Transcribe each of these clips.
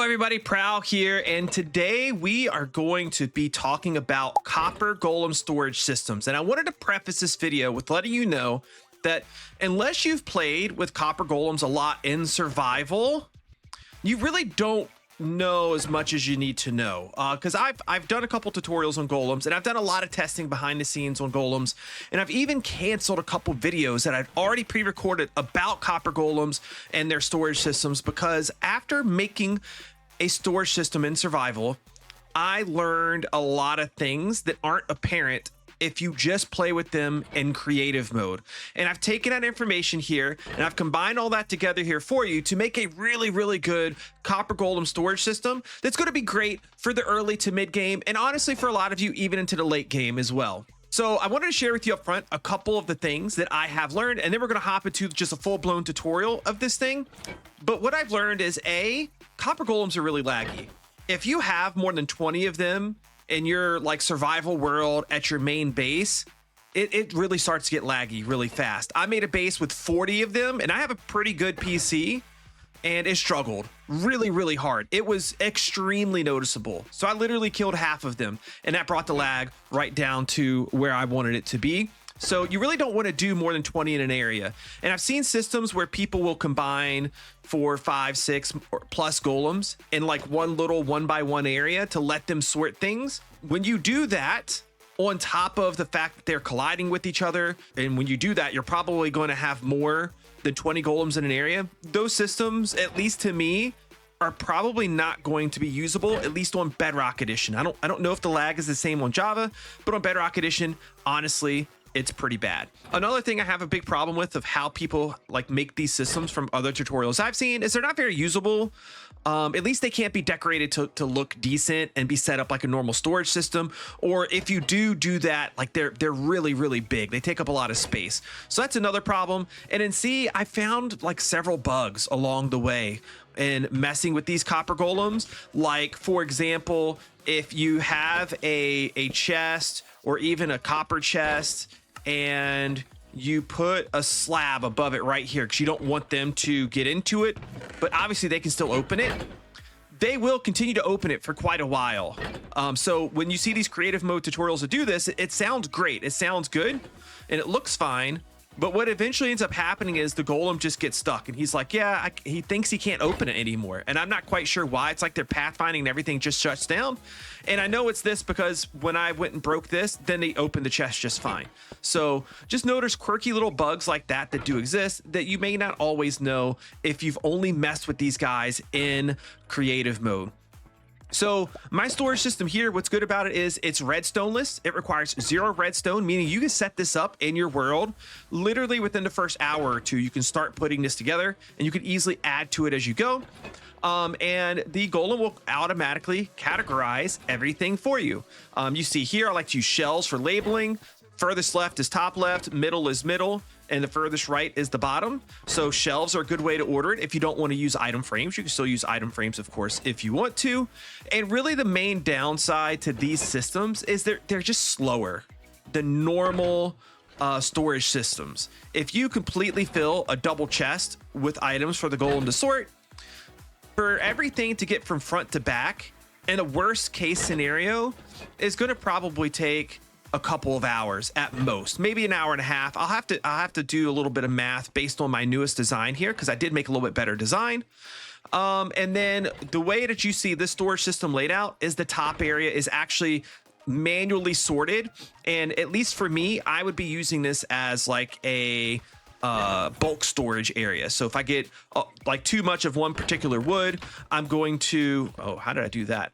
Hello everybody, Prowl here, and today we are going to be talking about copper golem storage systems. And I wanted to preface this video with letting you know that unless you've played with copper golems a lot in survival, you really don't know as much as you need to know, because I've done a couple tutorials on golems, and I've done a lot of testing behind the scenes on golems, and I've even canceled a couple videos that I've already pre-recorded about copper golems and their storage systems, because after making a storage system in survival, I learned a lot of things that aren't apparent if you just play with them in creative mode. And I've taken that information here and I've combined all that together here for you to make a really good copper golem storage system that's going to be great for the early to mid game, and honestly for a lot of you even into the late game as well. So I wanted to share with you up front a couple of the things that I have learned, and then we're going to hop into just a full-blown tutorial of this thing. But what I've learned is copper golems are really laggy. If you have more than 20 of them in your like survival world at your main base, it really starts to get laggy really fast. I made a base with 40 of them, and I have a pretty good PC, and it struggled really hard. It was extremely noticeable. So I literally killed half of them, and that brought the lag right down to where I wanted it to be. So you really don't want to do more than 20 in an area. And I've seen systems where people will combine 4, 5, 6 plus golems in like one little 1x1 area to let them sort things. When you do that, on top of the fact that they're colliding with each other, and when you do that, you're probably going to have more than 20 golems in an area. Those systems, at least to me, are probably not going to be usable, at least on Bedrock Edition. I don't know if the lag is the same on Java, but on Bedrock Edition, honestly, it's pretty bad. Another thing I have a big problem with of how people like make these systems from other tutorials I've seen is they're not very usable. At least they can't be decorated to look decent and be set up like a normal storage system. Or if you do that, like they're really big. They take up a lot of space. So that's another problem. And in C, I found like several bugs along the way in messing with these copper golems. Like, for example, if you have a chest or even a copper chest and you put a slab above it right here because you don't want them to get into it, but obviously they can still open it, they will continue to open it for quite a while. So when you see these creative mode tutorials that do this, it sounds great, it sounds good, and it looks fine. But what eventually ends up happening is the golem just gets stuck, and he's like, yeah, he thinks he can't open it anymore. And I'm not quite sure why. It's like they're pathfinding and everything just shuts down. And I know it's this because when I went and broke this, then they opened the chest just fine. So just notice quirky little bugs like that do exist that you may not always know if you've only messed with these guys in creative mode. So my storage system here, what's good about it is it's redstoneless. It requires 0 redstone, meaning you can set this up in your world literally within the first hour or two. You can start putting this together, and you can easily add to it as you go. And the golem will automatically categorize everything for you. You see here, I like to use shells for labeling. Furthest left is top left, middle is middle, and the furthest right is the bottom. So shelves are a good way to order it. If you don't want to use item frames, you can still use item frames, of course, if you want to. And really the main downside to these systems is they're just slower than normal storage systems. If you completely fill a double chest with items for the golem to sort, for everything to get from front to back, in a worst case scenario, is going to probably take a couple of hours at most, maybe an hour and a half. I'll have to do a little bit of math based on my newest design here, because I did make a little bit better design. And then the way that you see this storage system laid out is the top area is actually manually sorted. And at least for me, I would be using this as like a bulk storage area. So if I get like too much of one particular wood, I'm going to, oh, how did I do that?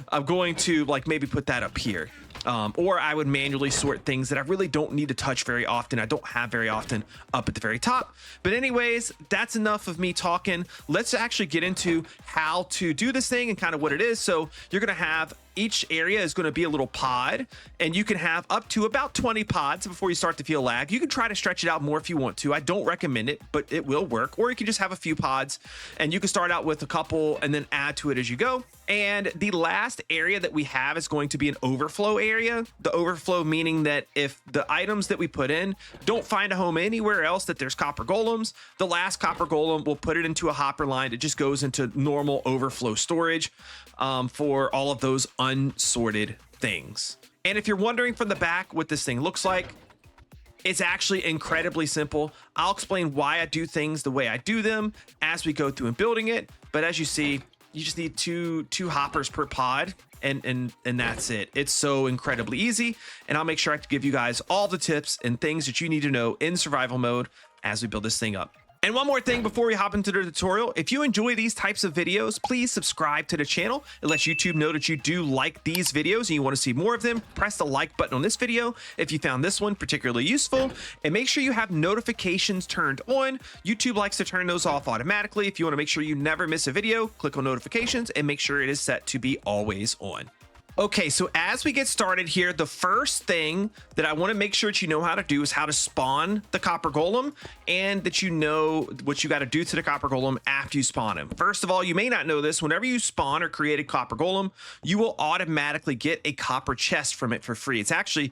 I'm going to like maybe put that up here. Or I would manually sort things that I really don't need to touch very often. I don't have very often up at the very top. But anyways, that's enough of me talking. Let's actually get into how to do this thing and kind of what it is. So you're going to have each area is going to be a little pod, and you can have up to about 20 pods before you start to feel lag. You can try to stretch it out more if you want to. I don't recommend it, but it will work. Or you can just have a few pods, and you can start out with a couple and then add to it as you go. And the last area that we have is going to be an overflow area. The overflow meaning that if the items that we put in don't find a home anywhere else that there's copper golems, the last copper golem will put it into a hopper line. It just goes into normal overflow storage for all of those unsorted things. And if you're wondering from the back what this thing looks like, it's actually incredibly simple. I'll explain why I do things the way I do them as we go through and building it. But as you see, you just need two hoppers per pod, and that's it. It's so incredibly easy, and I'll make sure I give you guys all the tips and things that you need to know in survival mode as we build this thing up. And one more thing before we hop into the tutorial, if you enjoy these types of videos, please subscribe to the channel. It lets YouTube know that you do like these videos and you want to see more of them. Press the like button on this video if you found this one particularly useful, and make sure you have notifications turned on. YouTube likes to turn those off automatically. If you want to make sure you never miss a video, click on notifications and make sure it is set to be always on. Okay, so as we get started here, the first thing that I want to make sure that you know how to do is how to spawn the copper golem, and that you know what you got to do to the copper golem after you spawn him. First of all, you may not know this, whenever you spawn or create a copper golem, you will automatically get a copper chest from it for free. It's actually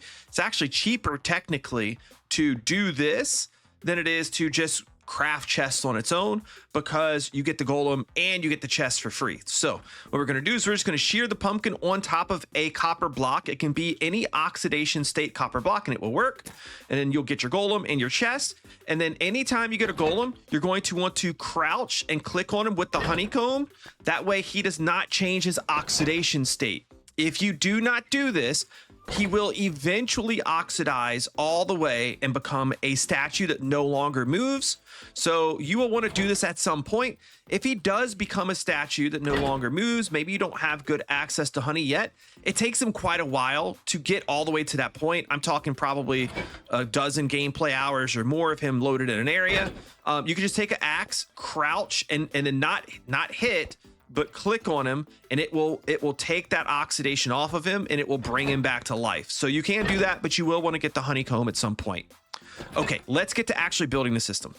cheaper technically to do this than it is to just craft chests on its own, because you get the golem and you get the chest for free. So what we're going to do is we're just going to shear the pumpkin on top of a copper block. It can be any oxidation state copper block and it will work. And then you'll get your golem and your chest. And then anytime you get a golem, you're going to want to crouch and click on him with the honeycomb. That way he does not change his oxidation state. If you do not do this, he will eventually oxidize all the way and become a statue that no longer moves. So you will want to do this at some point. If he does become a statue that no longer moves, maybe you don't have good access to honey yet, it takes him quite a while to get all the way to that point. I'm talking probably a dozen gameplay hours or more of him loaded in an area. You can just take an axe, crouch, and then not hit, but click on him, and it will take that oxidation off of him and it will bring him back to life. So you can do that, but you will want to get the honeycomb at some point. Okay, let's get to actually building the system.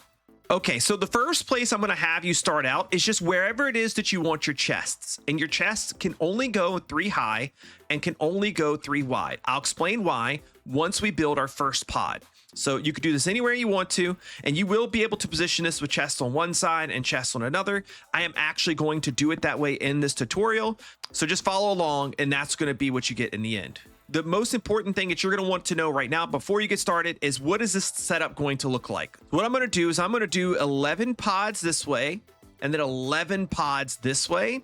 Okay, so the first place I'm going to have you start out is just wherever it is that you want your chests. And your chests can only go 3 high and can only go 3 wide. I'll explain why once we build our first pod. So you could do this anywhere you want to, and you will be able to position this with chests on one side and chests on another. I am actually going to do it that way in this tutorial. So just follow along, and that's going to be what you get in the end. The most important thing that you're going to want to know right now before you get started is, what is this setup going to look like? What I'm going to do is I'm going to do 11 pods this way and then 11 pods this way.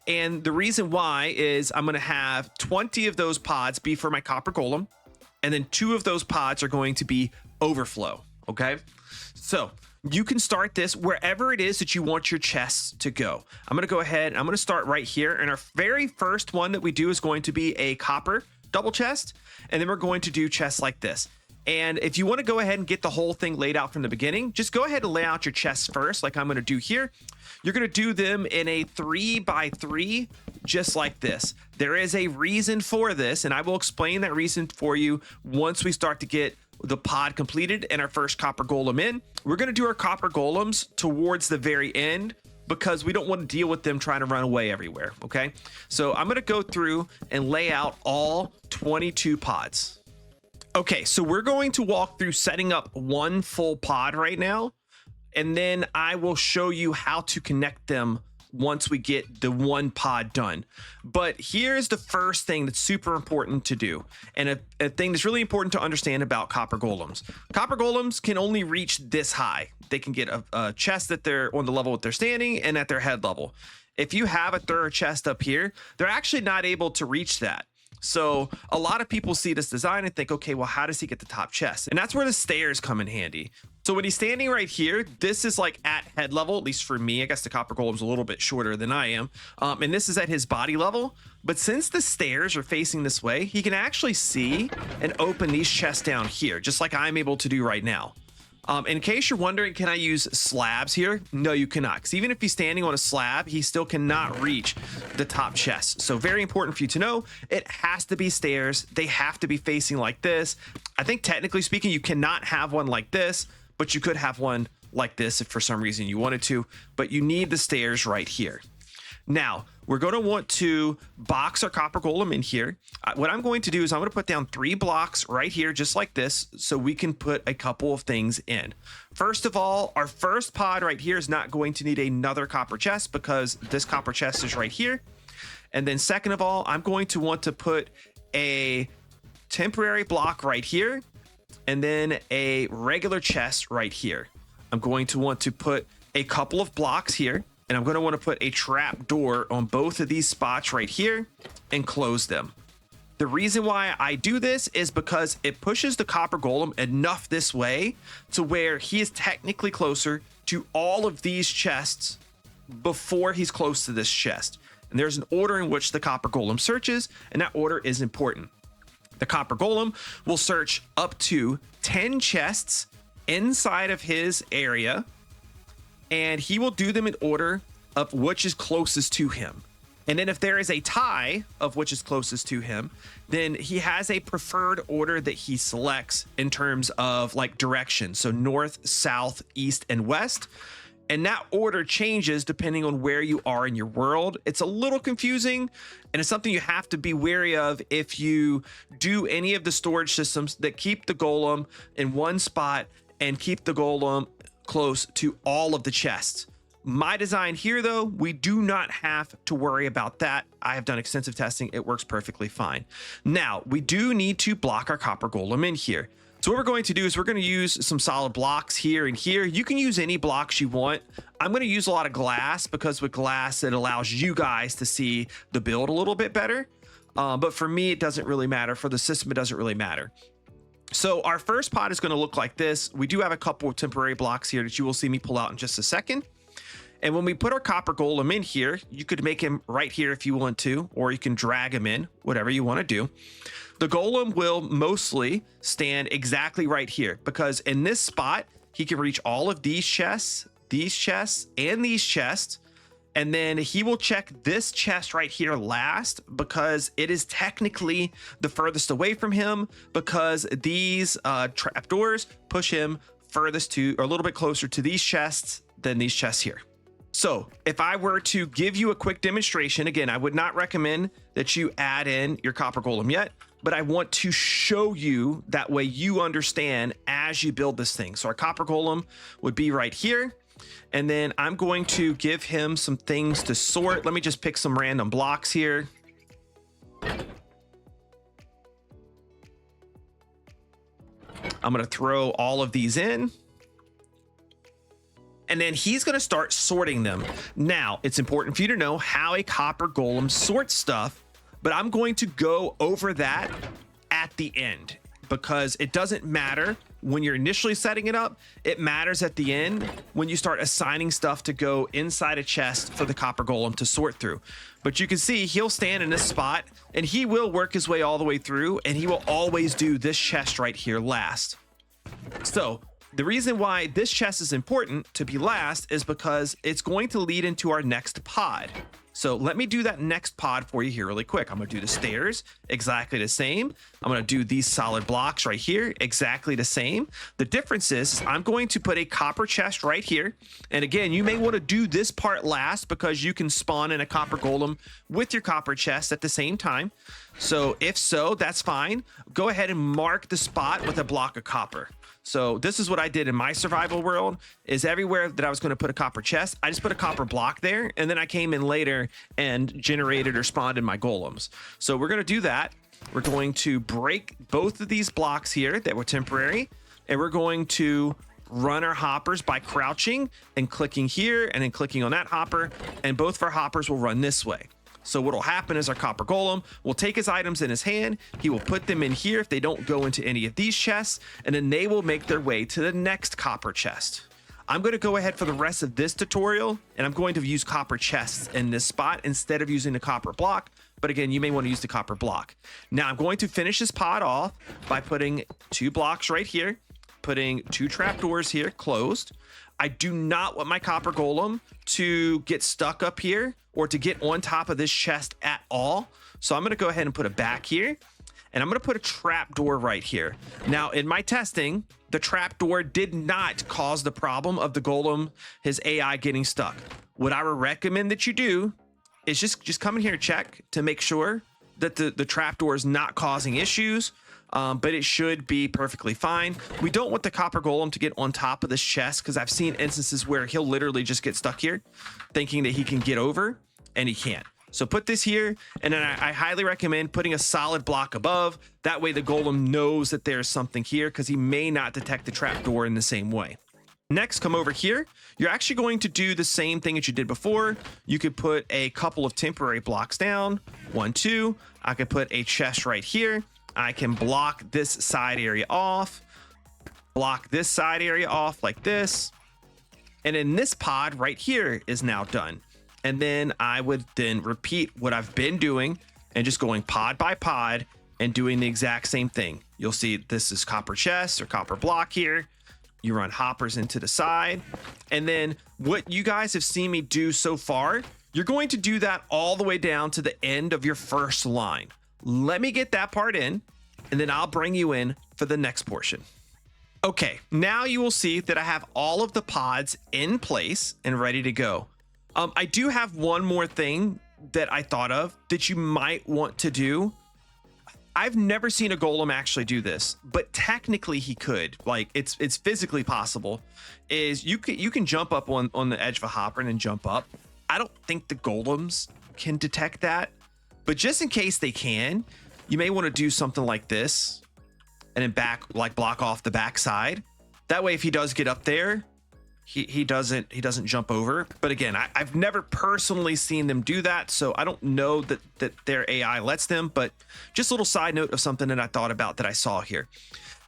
And the reason why is I'm going to have 20 of those pods be for my copper golem, and then 2 of those pods are going to be overflow. Okay, so you can start this wherever it is that you want your chests to go. I'm going to go ahead and I'm going to start right here. And our very first one that we do is going to be a copper double chest. And then we're going to do chests like this. And if you want to go ahead and get the whole thing laid out from the beginning, just go ahead and lay out your chests first, like I'm going to do here. You're going to do them in a 3x3, just like this. There is a reason for this, and I will explain that reason for you once we start to get the pod completed and our first copper golem in. We're going to do our copper golems towards the very end, because we don't want to deal with them trying to run away everywhere. Okay, so I'm going to go through and lay out all 22 pods. Okay, so we're going to walk through setting up one full pod right now, and then I will show you how to connect them once we get the one pod done. But here's the first thing that's super important to do, and a thing that's really important to understand about copper golems. Copper golems can only reach this high. They can get a chest that they're on the level that they're standing and at their head level. If you have a third chest up here, they're actually not able to reach that. So a lot of people see this design and think, okay, well, how does he get the top chest? And that's where the stairs come in handy. So when he's standing right here, this is like at head level, at least for me. I guess the copper golem's a little bit shorter than I am. And this is at his body level. But since the stairs are facing this way, he can actually see and open these chests down here, just like I'm able to do right now. In case you're wondering, can I use slabs here? No, you cannot, because even if he's standing on a slab, he still cannot reach the top chest. So very important for you to know, it has to be stairs. They have to be facing like this. I think technically speaking, you cannot have one like this, but you could have one like this if for some reason you wanted to, but you need the stairs right here. Now, we're going to want to box our copper golem in here. What I'm going to do is I'm going to put down 3 blocks right here, just like this, so we can put a couple of things in. First of all, our first pod right here is not going to need another copper chest because this copper chest is right here. And then second of all, I'm going to want to put a temporary block right here and then a regular chest right here. I'm going to want to put a couple of blocks here, and I'm going to want to put a trap door on both of these spots right here and close them. The reason why I do this is because it pushes the copper golem enough this way to where he is technically closer to all of these chests before he's close to this chest. And there's an order in which the copper golem searches, and that order is important. The copper golem will search up to 10 chests inside of his area, and he will do them in order of which is closest to him. And then if there is a tie of which is closest to him, then he has a preferred order that he selects in terms of like direction. So north, south, east, and west. And that order changes depending on where you are in your world. It's a little confusing, and it's something you have to be wary of if you do any of the storage systems that keep the golem in one spot and keep the golem close to all of the chests. My design here, though, we do not have to worry about that. I have done extensive testing. It works perfectly fine. Now, we do need to block our copper golem in here. So what we're going to do is we're going to use some solid blocks here and here. You can use any blocks you want. I'm going to use a lot of glass because with glass, it allows you guys to see the build a little bit better. But for me, it doesn't really matter. For the system, it doesn't really matter. So our first pod is going to look like this. We do have a couple of temporary blocks here that you will see me pull out in just a second. And when we put our copper golem in here, you could make him right here if you want to, or you can drag him in, whatever you want to do. The golem will mostly stand exactly right here because in this spot, he can reach all of these chests, and these chests. And then he will check this chest right here last because it is technically the furthest away from him because these trapdoors push him furthest to, or a little bit closer to these chests than these chests here. So if I were to give you a quick demonstration, again, I would not recommend that you add in your copper golem yet, but I want to show you that way you understand as you build this thing. So our copper golem would be right here. And then I'm going to give him some things to sort. Let me just pick some random blocks here. I'm going to throw all of these in. And then he's going to start sorting them. Now, it's important for you to know how a copper golem sorts stuff, but I'm going to go over that at the end because it doesn't matter when you're initially setting it up. It matters at the end when you start assigning stuff to go inside a chest for the copper golem to sort through. But you can see he'll stand in this spot and he will work his way all the way through, and he will always do this chest right here last. So the reason why this chest is important to be last is because it's going to lead into our next pod. So let me do that next pod for you here really quick. I'm going to do the stairs exactly the same. I'm going to do these solid blocks right here exactly the same. The difference is I'm going to put a copper chest right here. And again, you may want to do this part last because you can spawn in a copper golem with your copper chest at the same time. So if so, that's fine. Go ahead and mark the spot with a block of copper. So this is what I did in my survival world, is everywhere that I was going to put a copper chest, I just put a copper block there, and then I came in later and generated or spawned in my golems. So we're going to do that. We're going to break both of these blocks here that were temporary, and we're going to run our hoppers by crouching and clicking here and then clicking on that hopper, and both of our hoppers will run this way. So what will happen is our copper golem will take his items in his hand. He will put them in here if they don't go into any of these chests, and then they will make their way to the next copper chest. I'm going to go ahead for the rest of this tutorial, and I'm going to use copper chests in this spot instead of using the copper block. But again, you may want to use the copper block. Now I'm going to finish this pod off by putting 2 blocks right here, putting 2 trapdoors here closed. I do not want my copper golem to get stuck up here or to get on top of this chest at all. So I'm going to go ahead and put it back here, and I'm going to put a trap door right here. Now in my testing, the trap door did not cause the problem of the golem, his AI getting stuck. What I would recommend that you do is just come in here and check to make sure that the trapdoor is not causing issues. But it should be perfectly fine. We don't want the copper golem to get on top of this chest, because I've seen instances where he'll literally just get stuck here thinking that he can get over, and he can't. So put this here, and then I highly recommend putting a solid block above. That way the golem knows that there's something here, because he may not detect the trapdoor in the same way. Next, come over here. You're actually going to do the same thing that you did before. You could put a couple of temporary blocks down. 1, 2. I could put a chest right here. I can block this side area off, block this side area off like this. And then this pod right here is now done. And then I would then repeat what I've been doing and just going pod by pod and doing the exact same thing. You'll see this is copper chest or copper block here. You run hoppers into the side. And then what you guys have seen me do so far, you're going to do that all the way down to the end of your first line. Let me get that part in, and then I'll bring you in for the next portion. Okay, now you will see that I have all of the pods in place and ready to go. I do have one more thing that I thought of that you might want to do. I've never seen a golem actually do this, but technically he could. Like, it's physically possible. Is you can jump up on the edge of a hopper and then jump up. I don't think the golems can detect that. But just in case they can, you may want to do something like this and then block off the back side. That way, if he does get up there, he doesn't jump over. But again, I've never personally seen them do that, so I don't know that their AI lets them. But just a little side note of something that I thought about that I saw here.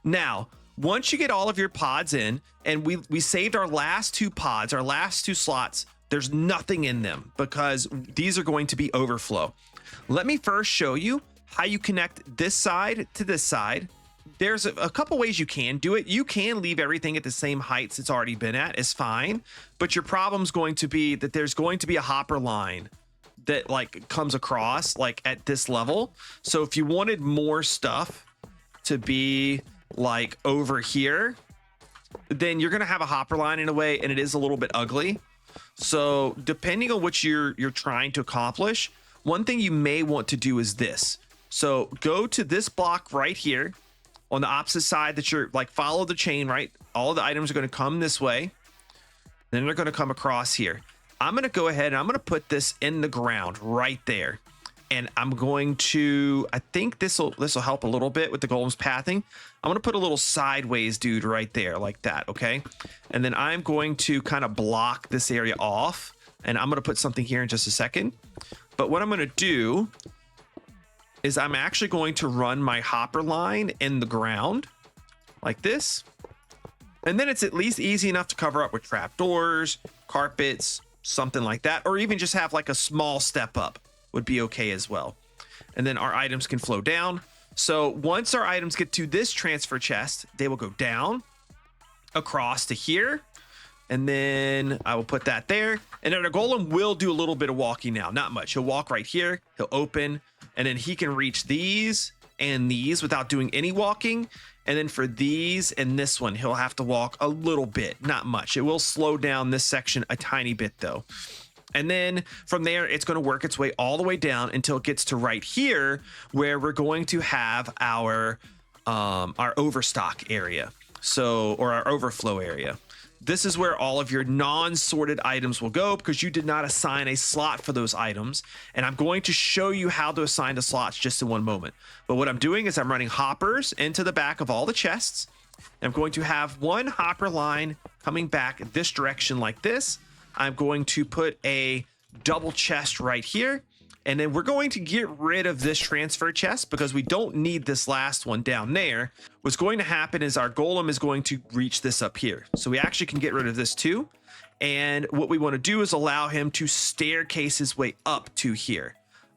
Now, once you get all of your pods in, and we saved our last 2 pods, our last 2 slots, there's nothing in them because these are going to be overflow. Let me first show you how you connect this side to this side. There's a couple ways you can do it. You can leave everything at the same heights it's already been at. It's fine. But your problem's going to be that there's going to be a hopper line that like comes across like at this level. So if you wanted more stuff to be like over here, then you're going to have a hopper line in a way, and it is a little bit ugly. So depending on what you're trying to accomplish, one thing you may want to do is this. So go to this block right here on the opposite side that you're like, follow the chain, right? All of the items are going to come this way. Then they're going to come across here. I'm going to go ahead and I'm going to put this in the ground right there. And I'm going to, I think this will help a little bit with the golem's pathing. I'm going to put a little sideways dude right there like that. Okay. And then I'm going to kind of block this area off, and I'm going to put something here in just a second. But what I'm going to do is I'm actually going to run my hopper line in the ground like this. And then it's at least easy enough to cover up with trapdoors, carpets, something like that, or even just have like a small step up would be okay as well. And then our items can flow down. So once our items get to this transfer chest, they will go down across to here. And then I will put that there. And then our golem will do a little bit of walking now, not much. He'll walk right here, he'll open, and then he can reach these and these without doing any walking. And then for these and this one, he'll have to walk a little bit, not much. It will slow down this section a tiny bit though. And then from there, it's going to work its way all the way down until it gets to right here, where we're going to have our overstock area. So, or our overflow area. This is where all of your non-sorted items will go because you did not assign a slot for those items. And I'm going to show you how to assign the slots just in one moment. But what I'm doing is I'm running hoppers into the back of all the chests. I'm going to have one hopper line coming back this direction like this. I'm going to put a double chest right here. And then we're going to get rid of this transfer chest because we don't need this last one down there. What's going to happen is our golem is going to reach this up here. So we actually can get rid of this too. And what we want to do is allow him to staircase his way up to here.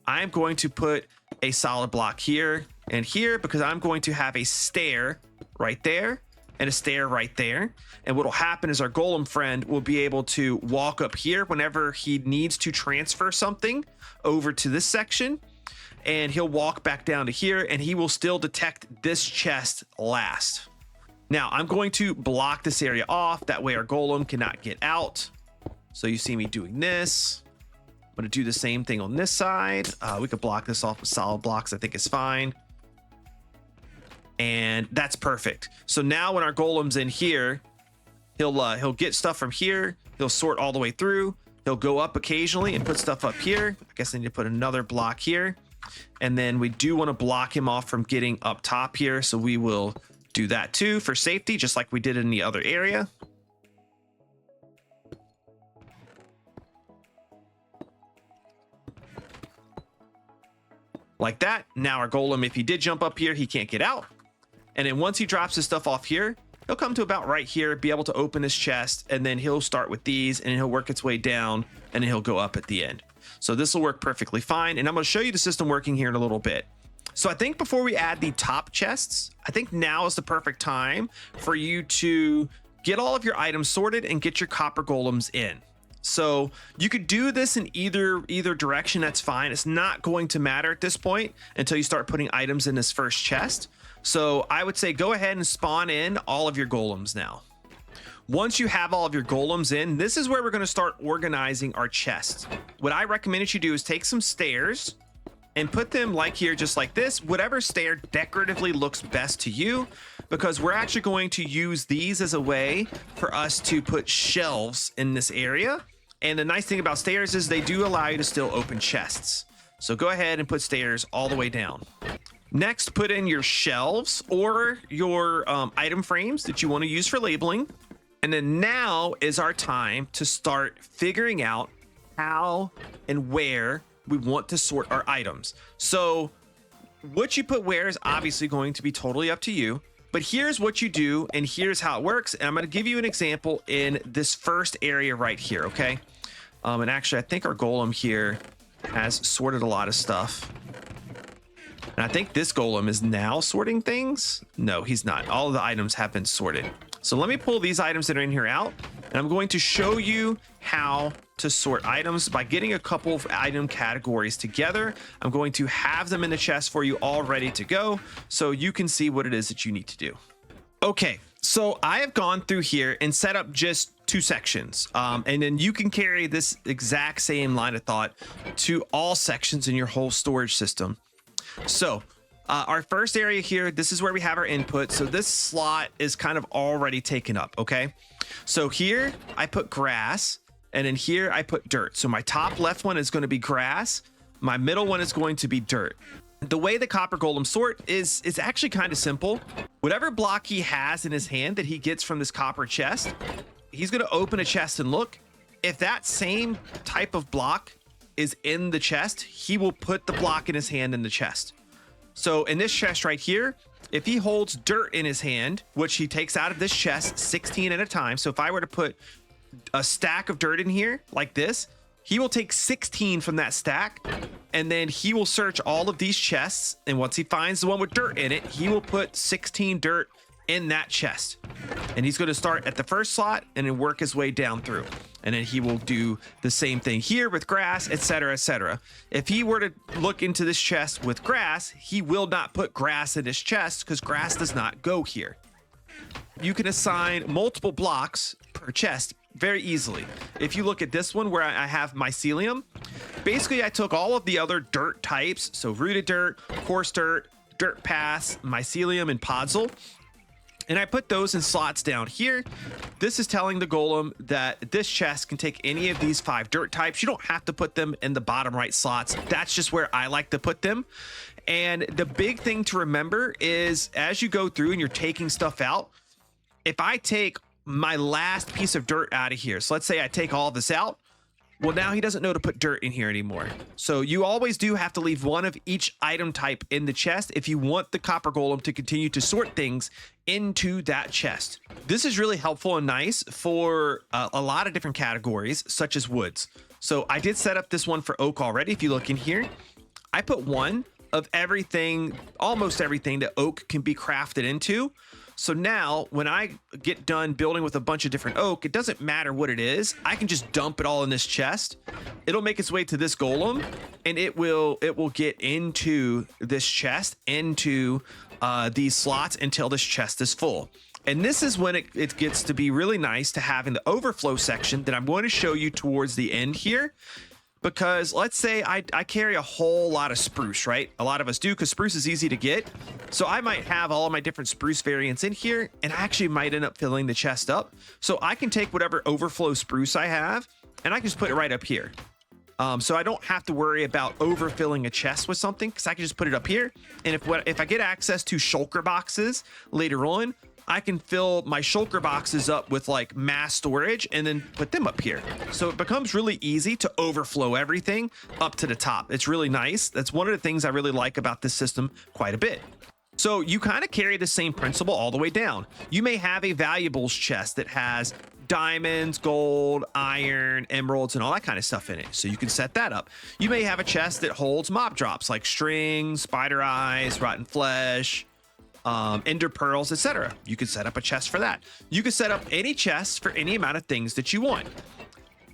I'm going to put a solid block here and here because I'm going to have a stair right there and a stair right there. And what will happen is our golem friend will be able to walk up here whenever he needs to transfer something over to this section, and he'll walk back down to here and he will still detect this chest last. Now I'm going to block this area off. That way our golem cannot get out. So you see me doing this. I'm going to do the same thing on this side. We could block this off with solid blocks. I think it's fine. And that's perfect. So now when our golem's in here, he'll get stuff from here. He'll sort all the way through. He'll go up occasionally and put stuff up here. I guess I need to put another block here. And then we do want to block him off from getting up top here. So we will do that too for safety, just like we did in the other area. Like that. Now our golem, if he did jump up here, he can't get out. And then once he drops his stuff off here, he'll come to about right here, be able to open this chest, and then he'll start with these and he'll work its way down and then he'll go up at the end. So this will work perfectly fine. And I'm going to show you the system working here in a little bit. So I think before we add the top chests, I think now is the perfect time for you to get all of your items sorted and get your copper golems in. So you could do this in either direction. That's fine. It's not going to matter at this point until you start putting items in this first chest. So I would say go ahead and spawn in all of your golems now. Once you have all of your golems in, this is where we're going to start organizing our chests. What I recommend that you do is take some stairs and put them like here, just like this, whatever stair decoratively looks best to you, because we're actually going to use these as a way for us to put shelves in this area. And the nice thing about stairs is they do allow you to still open chests. So go ahead and put stairs all the way down. Next, put in your shelves or your item frames that you want to use for labeling. And then now is our time to start figuring out how and where we want to sort our items. So what you put where is obviously going to be totally up to you, but here's what you do and here's how it works. And I'm going to give you an example in this first area right here. Okay. And actually I think our golem here has sorted a lot of stuff. And I think this golem is now sorting things. No, he's not. All of the items have been sorted. So let me pull these items that are in here out, and I'm going to show you how to sort items by getting a couple of item categories together. I'm going to have them in the chest for you all ready to go so you can see what it is that you need to do. Okay, so I have gone through here and set up just 2 sections, and then you can carry this exact same line of thought to all sections in your whole storage system. So our first area here, this is where we have our input. So this slot is kind of already taken up. Okay. So here I put grass, and in here I put dirt. So my top left one is going to be grass. My middle one is going to be dirt. The way the copper golem sort is actually kind of simple. Whatever block he has in his hand that he gets from this copper chest, he's going to open a chest and look. If that same type of block is in the chest, he will put the block in his hand in the chest. So in this chest right here, if he holds dirt in his hand, which he takes out of this chest 16 at a time. So if I were to put a stack of dirt in here like this, he will take 16 from that stack, and then he will search all of these chests. And once he finds the one with dirt in it, he will put 16 dirt in that chest. And he's going to start at the first slot and then work his way down through. And then he will do the same thing here with grass, etc., etc. If he were to look into this chest with grass, he will not put grass in his chest because grass does not go here. You can assign multiple blocks per chest very easily. If you look at this one where I have mycelium, basically I took all of the other dirt types, so rooted dirt, coarse dirt, dirt paths, mycelium, and podzol, and I put those in slots down here. This is telling the golem that this chest can take any of these 5 dirt types. You don't have to put them in the bottom right slots. That's just where I like to put them. And the big thing to remember is as you go through and you're taking stuff out, if I take my last piece of dirt out of here, so let's say I take all of this out, well, now he doesn't know to put dirt in here anymore. So you always do have to leave one of each item type in the chest if you want the copper golem to continue to sort things into that chest. This is really helpful and nice for a lot of different categories, such as woods. So I did set up this one for oak already. If you look in here, I put one of everything, almost everything that oak can be crafted into. So now when I get done building with a bunch of different oak, it doesn't matter what it is. I can just dump it all in this chest. It'll make its way to this golem, and it will get into this chest, into these slots until this chest is full. And this is when it gets to be really nice to have in the overflow section that I'm going to show you towards the end here. because let's say I carry a whole lot of spruce, right? A lot of us do, because spruce is easy to get. So I might have all of my different spruce variants in here, and I actually might end up filling the chest up. So I can take whatever overflow spruce I have, and I can just put it right up here. So I don't have to worry about overfilling a chest with something, because I can just put it up here. And if I get access to shulker boxes later on, I can fill my shulker boxes up with like mass storage and then put them up here. So it becomes really easy to overflow everything up to the top. It's really nice. That's one of the things I really like about this system quite a bit. So you kind of carry the same principle all the way down. You may have a valuables chest that has diamonds, gold, iron, emeralds, and all that kind of stuff in it. So you can set that up. You may have a chest that holds mob drops like strings, spider eyes, rotten flesh, ender pearls, etc. You could set up a chest for that. You could set up any chest for any amount of things that you want.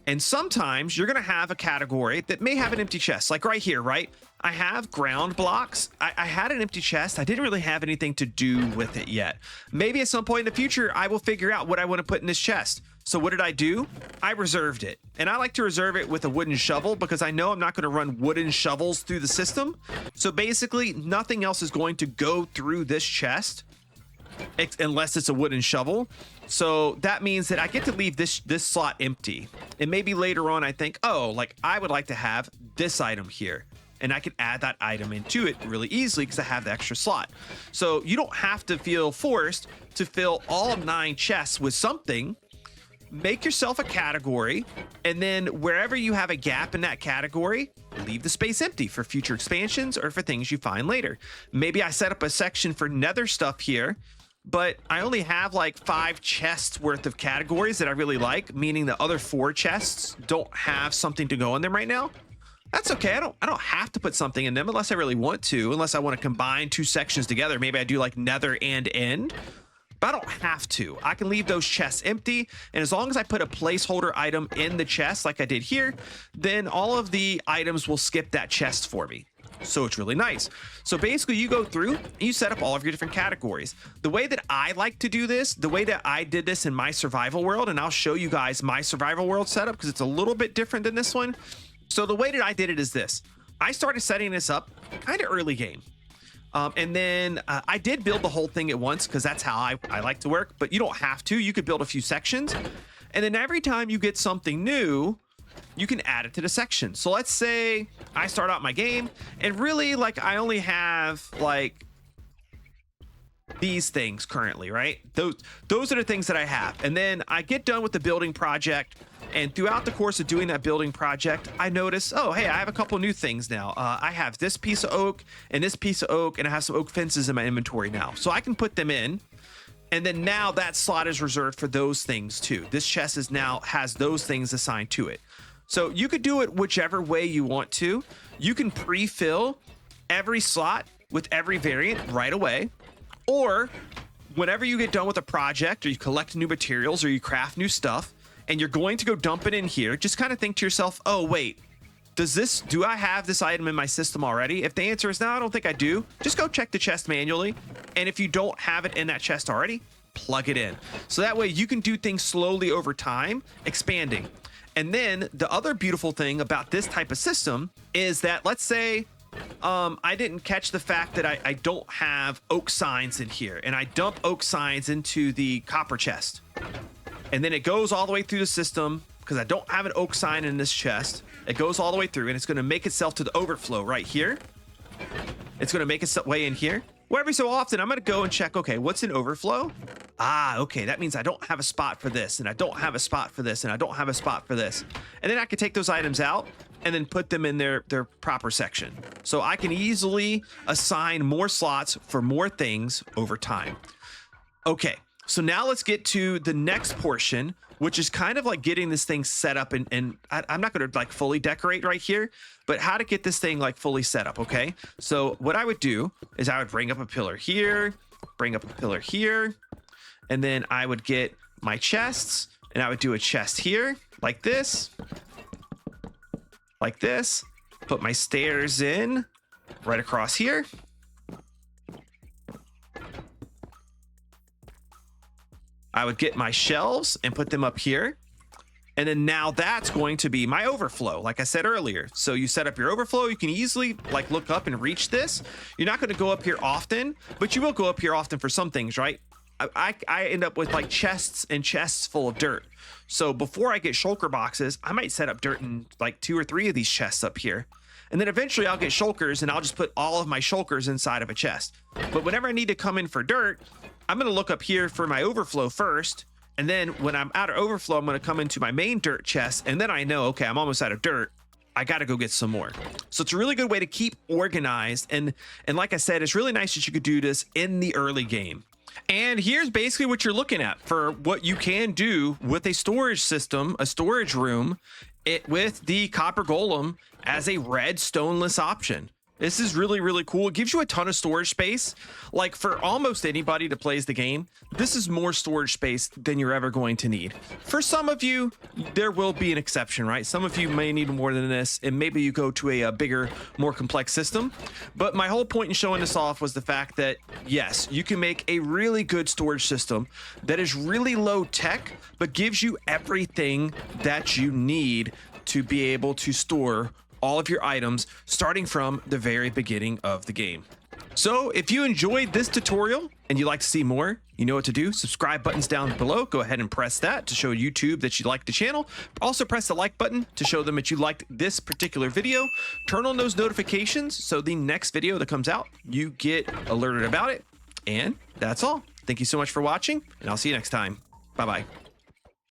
And sometimes you're going to have a category that may have an empty chest, like right here, right? I have ground blocks. I had an empty chest. I didn't really have anything to do with it yet. Maybe at some point in the future, I will figure out what I want to put in this chest. So what did I do? I reserved it. And I like to reserve it with a wooden shovel, because I know I'm not going to run wooden shovels through the system. So basically, nothing else is going to go through this chest unless it's a wooden shovel. So that means that I get to leave this slot empty. And maybe later on I think, oh, like I would like to have this item here, and I can add that item into it really easily because I have the extra slot. So you don't have to feel forced to fill all 9 chests with something. Make yourself a category, and then wherever you have a gap in that category, leave the space empty for future expansions or for things you find later. Maybe I set up a section for nether stuff here, but I only have like 5 chests worth of categories that I really like, meaning the other 4 chests don't have something to go in them right now. That's okay. I don't have to put something in them unless I really want to, unless I want to combine 2 sections together. Maybe I do like nether and end. But I don't have to. I can leave those chests empty, and as long as I put a placeholder item in the chest like I did here, then all of the items will skip that chest for me. So it's really nice. So basically you go through and you set up all of your different categories. The way that I like to do this, the way that I did this in my survival world, and I'll show you guys my survival world setup because it's a little bit different than this one. So the way that I did it is this. I started setting this up kind of early game. And then I did build the whole thing at once because that's how I like to work, but you don't have to. You could build a few sections. And then every time you get something new, you can add it to the section. So let's say I start out my game and really like I only have like these things currently, right? Those are the things that I have. And then I get done with the building project. And throughout the course of doing that building project, I notice, oh, hey, I have a couple new things now. I have this piece of oak and this piece of oak, and I have some oak fences in my inventory now. So I can put them in. And then now that slot is reserved for those things too. This chest is now has those things assigned to it. So you could do it whichever way you want to. You can pre-fill every slot with every variant right away. Or whenever you get done with a project, or you collect new materials, or you craft new stuff, and you're going to go dump it in here, just kind of think to yourself, oh, wait, do I have this item in my system already? If the answer is no, I don't think I do, just go check the chest manually. And if you don't have it in that chest already, plug it in. So that way you can do things slowly over time, expanding. And then the other beautiful thing about this type of system is that, let's say, I didn't catch the fact that I don't have oak signs in here, and I dump oak signs into the copper chest. And then it goes all the way through the system because I don't have an oak sign in this chest. It goes all the way through, and it's going to make itself to the overflow right here. It's going to make its way in here. Well, every so often, I'm going to go and check, okay, what's in overflow? Ah, okay, that means I don't have a spot for this, and I don't have a spot for this, and I don't have a spot for this. And then I can take those items out and then put them in their proper section. So I can easily assign more slots for more things over time. Okay. So now let's get to the next portion, which is kind of like getting this thing set up. And I'm not going to like fully decorate right here, but how to get this thing like fully set up. Okay. So what I would do is I would bring up a pillar here, bring up a pillar here, and then I would get my chests, and I would do a chest here like this, put my stairs in right across here. I would get my shelves and put them up here. And then now that's going to be my overflow, like I said earlier. So you set up your overflow. You can easily like look up and reach this. You're not going to go up here often, but you will go up here often for some things, right? I end up with like chests and chests full of dirt. So before I get shulker boxes, I might set up dirt in like 2 or 3 of these chests up here. And then eventually I'll get shulkers and I'll just put all of my shulkers inside of a chest. But whenever I need to come in for dirt, I'm going to look up here for my overflow first. And then when I'm out of overflow, I'm going to come into my main dirt chest. And then I know, okay, I'm almost out of dirt. I got to go get some more. So it's a really good way to keep organized. And like I said, it's really nice that you could do this in the early game. And here's basically what you're looking at for what you can do with a storage system, a storage room, with the copper golem as a redstoneless option. This is really, really cool. It gives you a ton of storage space. Like for almost anybody that plays the game, this is more storage space than you're ever going to need. For some of you, there will be an exception, right? Some of you may need more than this, and maybe you go to a bigger, more complex system. But my whole point in showing this off was the fact that, yes, you can make a really good storage system that is really low tech, but gives you everything that you need to be able to store all of your items starting from the very beginning of the game. So if you enjoyed this tutorial and you'd like to see more, you know what to do. Subscribe button's down below. Go ahead and press that to show YouTube that you like the channel. Also press the like button to show them that you liked this particular video. Turn on those notifications so the next video that comes out, you get alerted about it. And that's all. Thank you so much for watching, and I'll see you next time. Bye-bye.